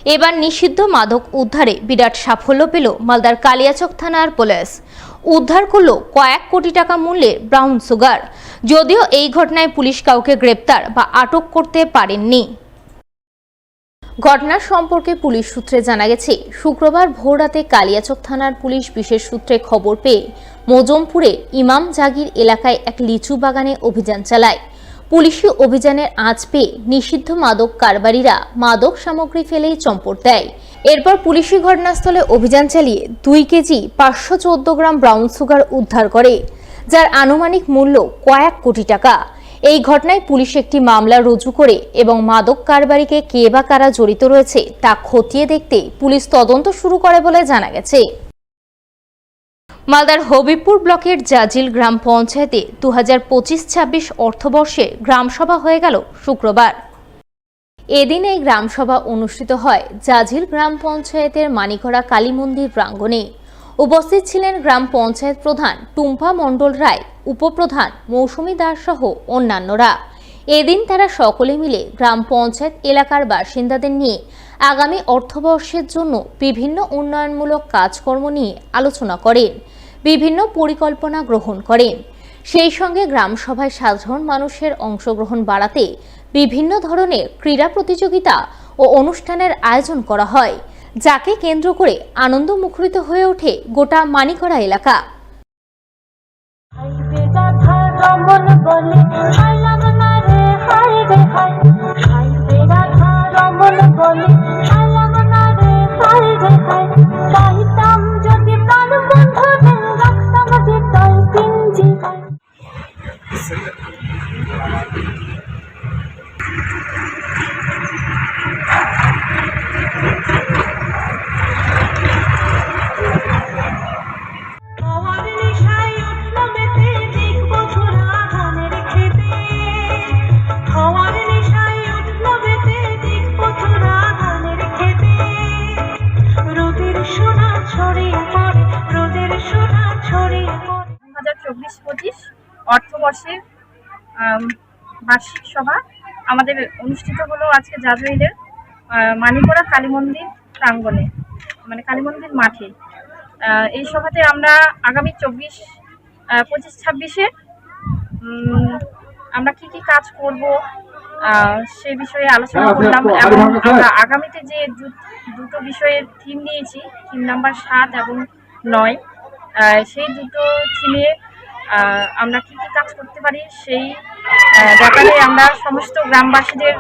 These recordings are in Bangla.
এবার নিষিদ্ধ মাদক উদ্ধারে বিরাট সাফল্য পেল মালদার কালিয়াচক থানার পুলিশ। উদ্ধার করল কয়েক কোটি টাকা মূল্যের ব্রাউন সুগার। যদিও এই ঘটনায় পুলিশ কাউকে গ্রেপ্তার বা আটক করতে পারেননি। ঘটনার সম্পর্কে পুলিশ সূত্রে জানা গেছে, শুক্রবার ভোররাতে কালিয়াচক থানার পুলিশ বিশেষ সূত্রে খবর পেয়ে মজমপুরে ইমাম জাগির এলাকায় এক লিচু বাগানে অভিযান চালায়। পুলিশি অভিযানের আঁচ পেয়ে নিষিদ্ধ মাদক কারবারিরা মাদক সামগ্রী ফেলেই চম্পট দেয়। এরপর পুলিশি ঘটনাস্থলে অভিযান চালিয়ে 2 কেজি 514 গ্রাম ব্রাউন সুগার উদ্ধার করে, যার আনুমানিক মূল্য কয়েক কোটি টাকা। এই ঘটনায় পুলিশ একটি মামলা রুজু করে এবং মাদক কারবারিকে কে বা কারা জড়িত রয়েছে তা খতিয়ে দেখতে পুলিশ তদন্ত শুরু করে বলে জানা গেছে। মালদার হবিবপুর ব্লকের জাজিল গ্রাম পঞ্চায়েতে 2025-26 অর্থবর্ষে গ্রামসভা হয়ে গেল শুক্রবার। এদিন এই গ্রামসভা অনুষ্ঠিত হয় জাজিল গ্রাম পঞ্চায়েতের মানিকড়া কালী মন্দির প্রাঙ্গণে। উপস্থিত ছিলেন গ্রাম পঞ্চায়েত প্রধান টুম্পা মণ্ডল রায়, উপপ্রধান মৌসুমী দাস সহ অন্যান্যরা। এদিন তারা সকলে মিলে গ্রাম পঞ্চায়েত এলাকার বাসিন্দাদের নিয়ে আগামী অর্থবর্ষের জন্য বিভিন্ন উন্নয়নমূলক কাজকর্ম নিয়ে আলোচনা করেন, বিভিন্ন পরিকল্পনা গ্রহণ করেন। সেই সঙ্গে গ্রামসভায় সাধারণ মানুষের অংশগ্রহণ বাড়াতে বিভিন্ন ধরনের ক্রীড়া প্রতিযোগিতা ও অনুষ্ঠানের আয়োজন করা হয়, যাকে কেন্দ্র করে আনন্দ মুখরিত হয়ে ওঠে গোটা মানিকড়া এলাকা। অর্থবর্ষের বার্ষিক সভা আমাদের অনুষ্ঠিত হলো আজকে জাজইলের মানিকড়া কালী মন্দির প্রাঙ্গণে, মানে কালী মন্দির মাঠে। এই সভাতে আমরা আগামী 25-26-26-এ আমরা কি কি কাজ করব সে বিষয়ে আলোচনা করলাম এবং আমরা আগামীতে যে দুটো বিষয়ের থিম নিয়েছি, থিম নাম্বার 7 এবং 9, সেই দুটো থিমে আমরা কি কি কাজ করতে পারি সেই ব্যাপারে আমরা সমস্ত গ্রামবাসীদের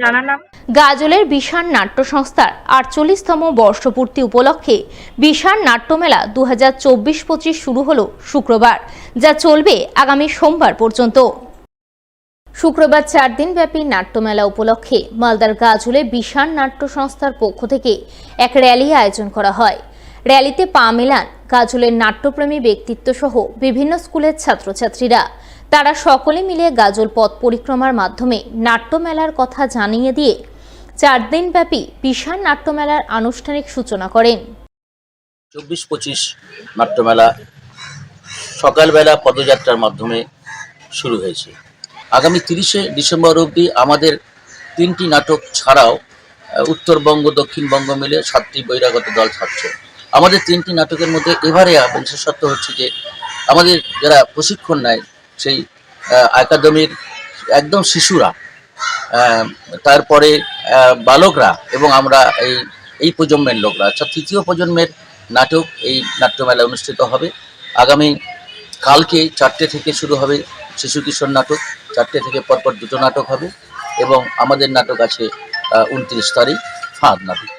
জানালাম। গাজলের বিশাল নাট্য সংস্থার 48তম বর্ষপূর্তি উপলক্ষে বিশাল নাট্যমেলা 2024-25 শুরু হলো শুক্রবার, যা চলবে আগামী সোমবার পর্যন্ত। শুক্রবার 4 দিন ব্যাপী নাট্যমেলা উপলক্ষে মালদার গাজলে বিশাল নাট্য সংস্থার পক্ষ থেকে এক র্যালি আয়োজন করা হয়। র্যালিতে পা মেলান গাজলের নাট্যপ্রেমী ব্যক্তিত্ব সহ বিভিন্ন স্কুলের ছাত্রছাত্রীরা। তারা সকলে মিলে গাজল পথ পরিক্রমার মাধ্যমে নাট্যমেলার কথা জানিয়ে দিয়ে 4 দিন ব্যাপী বিশাল নাট্যমেলার আনুষ্ঠানিক সূচনা করেন। 24-25 নাট্যমেলা সকালবেলা পদযাত্রার মাধ্যমে শুরু হয়েছে। আগামী 30শে ডিসেম্বর অবধি আমাদের 3টি নাটক ছাড়াও উত্তরবঙ্গ দক্ষিণবঙ্গ মিলে 7টি বহিরাগত দল থাকছে। আমাদের 3টি নাটকের মধ্যে এবারে বিশেষত্ব হচ্ছে যে আমাদের যারা প্রশিক্ষণ নেয় সেই একাডেমির একদম শিশুরা, তারপরে বালকরা এবং আমরা এই প্রজন্মের লোকরা, অর্থাৎ 3য় প্রজন্মের নাটক এই নাট্যমেলা অনুষ্ঠিত হবে। আগামী কালকে 4টে থেকে শুরু হবে শিশু কিশোর নাটক, 4টে থেকে পরপর 2টো নাটক হবে এবং আমাদের নাটক আছে 29 তারিখ ফাঁদ নাটক।